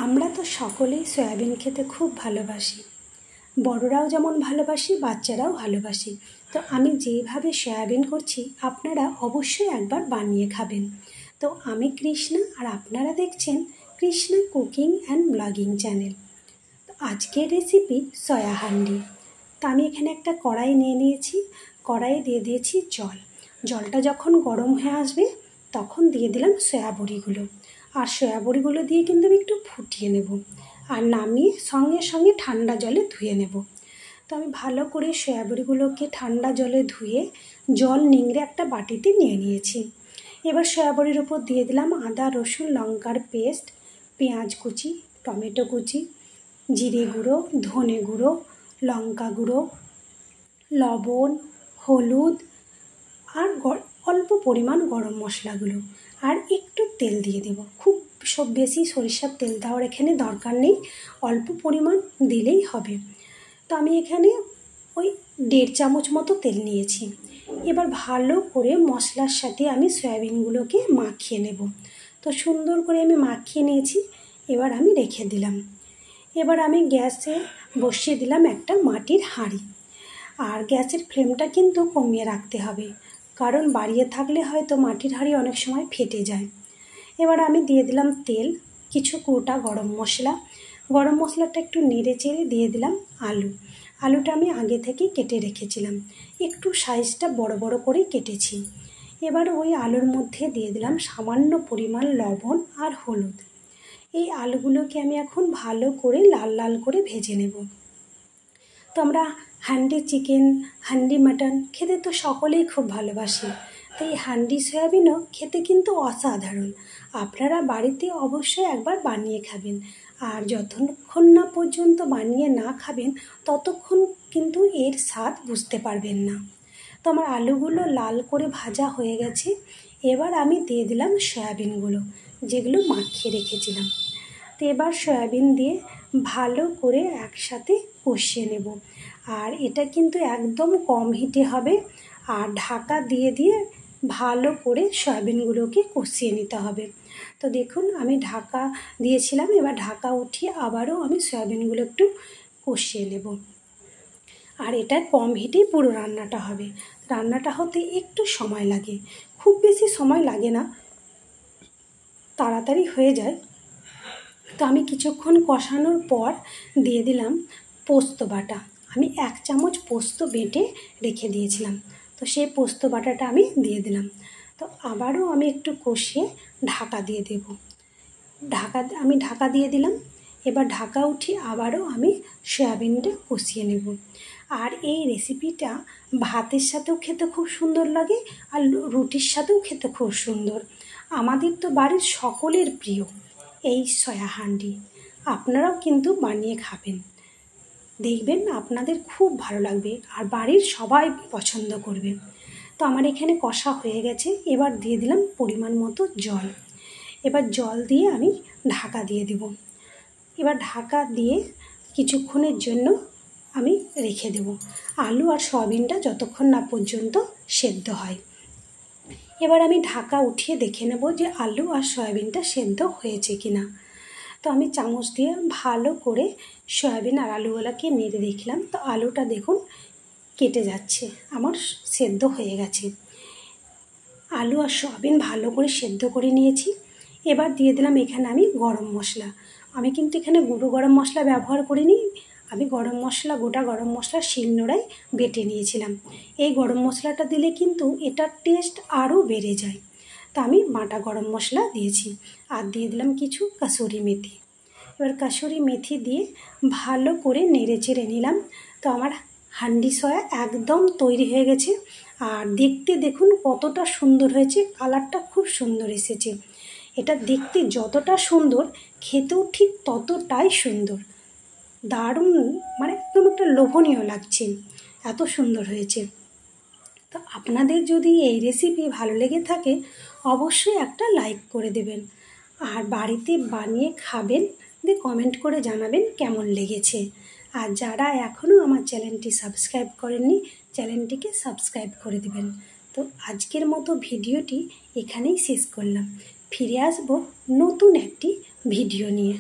আমরা তো সকলেই সয়াবিন খেতে খুব ভালোবাসি। বড়রাও যেমন ভালোবাসি, বাচ্চারাও ভালোবাসি। তো আমি যেইভাবে সয়াবিন করছি আপনারা অবশ্যই একবার বানিয়ে খাবেন। তো আমি কৃষ্ণা আর আপনারা দেখছেন Krishna cooking and blogging channel. তো আজকের রেসিপি সয়া হান্ডি। তো আমি এখানে একটা কড়াই নিয়ে নিয়েছি, কড়াইয়ে দিয়ে দিয়েছি জল। জলটা যখন গরম হয়ে আসবে তখন দিয়ে দিলাম সয়া বড়িগুলো। আর সয়া বড়িগুলো দিয়ে কিন্তু আমি একটু ফুটিয়ে নেব আর নামিয়ে সঙ্গে সঙ্গে ঠান্ডা জলে ধুয়ে নেব। তো আমি ভালো করে সয়া বড়িগুলোকে ঠান্ডা জলে ধুয়ে জল নিংড়ে একটা বাটিতে নিয়ে নিয়েছি। এবার সয়া বড়ির উপর দিয়ে দিলাম আদা রসুন লঙ্কার পেস্ট, পেঁয়াজ কুচি, টমেটো কুচি, জিরে গুঁড়ো, ধনে গুঁড়ো, লঙ্কা গুঁড়ো, লবণ, হলুদ আর অল্প পরিমাণ গরম মশলাগুলো আর একটু তেল দিয়ে দেব। খুব বেশি সরিষার তেল দেওয়ার এখানে দরকার নেই, অল্প পরিমাণ দিলেই হবে। তো আমি এখানে ওই 1.5 চামচ মতো তেল নিয়েছি। এবার ভালো করে মশলার সাথে আমি সয়াবিনগুলোকে মাখিয়ে নেব। তো সুন্দর করে আমি মাখিয়ে নিয়েছি, এবার আমি রেখে দিলাম। এবার আমি গ্যাসে বসিয়ে দিলাম একটা মাটির হাঁড়ি। আর গ্যাসের ফ্লেমটা কিন্তু কমিয়ে রাখতে হবে, কারণ বাড়িয়ে থাকলে হয়তো মাটির হাঁড়ি অনেক সময় ফেটে যায়। এবার আমি দিয়ে দিলাম তেল, কিছু গোটা গরম মশলাটা একটু নেড়ে চেড়ে দিয়ে দিলাম আলুটা আমি আগে থেকেই কেটে রেখেছিলাম, একটু সাইজটা বড় বড় করেই কেটেছি। এবার ওই আলুর মধ্যে দিয়ে দিলাম সামান্য পরিমাণ লবণ আর হলুদ। এই আলুগুলোকে আমি এখন ভালো করে লাল লাল করে ভেজে নেব। তো আমরা হান্ডি চিকেন, হান্ডি মাটন খেতে তো সকলেই খুব ভালোবাসি। তো এই হান্ডি সয়াবিনও খেতে কিন্তু অসাধারণ। আপনারা বাড়িতে অবশ্যই একবার বানিয়ে খাবেন। আর যতক্ষণ না পর্যন্ত বানিয়ে না খাবেন ততক্ষণ কিন্তু এর স্বাদ বুঝতে পারবেন না। তো আমার আলুগুলো লাল করে ভাজা হয়ে গেছে। এবার আমি দিয়ে দিলাম সয়াবিনগুলো, যেগুলো মাখিয়ে রেখেছিলাম। তো এবার সয়াবিন দিয়ে ভালো করে একসাথে কষিয়ে নেব। আর এটা কিন্তু একদম কম হিটে হবে। আর ঢাকা দিয়ে দিয়ে ভালো করে সয়াবিনগুলোকে কষিয়ে নিতে হবে। তো দেখুন আমি ঢাকা দিয়েছিলাম, এবার ঢাকা উঠিয়ে আবারও আমি সয়াবিনগুলো একটু কষিয়ে নেব। আর এটা কম হিটেই পুরো রান্নাটা হবে। রান্নাটা হতে একটু সময় লাগে, খুব বেশি সময় লাগে না, তাড়াতাড়ি হয়ে যায়। তো আমি কিছুক্ষণ কষানোর পর দিয়ে দিলাম পোস্ত বাটা। আমি 1 চামচ পোস্ত বেটে রেখে দিয়েছিলাম, তো সেই পোস্ত বাটাটা আমি দিয়ে দিলাম। তো আবারও আমি একটু কষিয়ে ঢাকা দিয়ে দেব। আমি ঢাকা দিয়ে দিলাম। এবার ঢাকা উঠিয়ে আবারও আমি সয়াবিনটা কষিয়ে নেব। আর এই রেসিপিটা ভাতের সাথেও খেতে খুব সুন্দর লাগে আর রুটির সাথেও খেতে খুব সুন্দর। আমাদের তো বাড়ির সকলের প্রিয় এই সয়া হান্ডি। আপনারাও কিন্তু বানিয়ে খাবেন, দেখবেন আপনাদের খুব ভালো লাগবে আর বাড়ির সবাই পছন্দ করবে। তো আমার এখানে কষা হয়ে গেছে, এবার দিয়ে দিলাম পরিমাণ মতো জল। এবার জল দিয়ে আমি ঢাকা দিয়ে দেব। এবার ঢাকা দিয়ে কিছুক্ষণের জন্য আমি রেখে দেব, আলু আর সয়াবিনটা যতক্ষণ না পর্যন্ত সেদ্ধ হয়। এবার আমি ঢাকা উঠিয়ে দেখে নেব যে আলু আর সয়াবিনটা সেদ্ধ হয়েছে কিনা। তো আমি চামচ দিয়ে ভালো করে সয়াবিন আর আলুগুলোকে নেড়ে দেখলাম। তো আলুটা দেখুন কেটে যাচ্ছে, আমার সেদ্ধ হয়ে গেছে। আলু আর সয়াবিন ভালো করে সেদ্ধ করে নিয়েছি। এবার দিয়ে দিলাম এখানে আমি গরম মশলা। আমি কিন্তু এখানে গুঁড়ো গরম মশলা ব্যবহার করিনি, আমি গোটা গরম মশলা শিলনোড়ায় বেটে নিয়েছিলাম। এই গরম মশলাটা দিলে কিন্তু এটার টেস্ট আরও বেড়ে যায়। তা আমি বাটা গরম মশলা দিয়েছি আর দিয়ে দিলাম কিছু কাসুরি মেথি। এবার কাসুরি মেথি দিয়ে ভালো করে নেড়ে চেড়ে নিলাম। তো আমার হান্ডি সয়া একদম তৈরি হয়ে গেছে। আর দেখতে দেখুন কতটা সুন্দর হয়েছে, কালারটা খুব সুন্দর এসেছে। এটা দেখতে যতটা সুন্দর খেতেও ঠিক ততটাই সুন্দর, দারুণ, মানে একদম একটা লোভনীয় লাগছে, এত সুন্দর হয়েছে। তো আপনাদের যদি এই রেসিপি ভালো লেগে থাকে অবশ্যই একটা লাইক করে দেবেন আর বাড়িতে বানিয়ে খাবেন, দিয়ে কমেন্ট করে জানাবেন কেমন লেগেছে। আর যারা এখনও আমার চ্যানেলটি সাবস্ক্রাইব করেননি চ্যানেলটিকে সাবস্ক্রাইব করে দেবেন। তো আজকের মতো ভিডিওটি এখানেই শেষ করলাম, ফিরে আসবো নতুন একটি ভিডিও নিয়ে।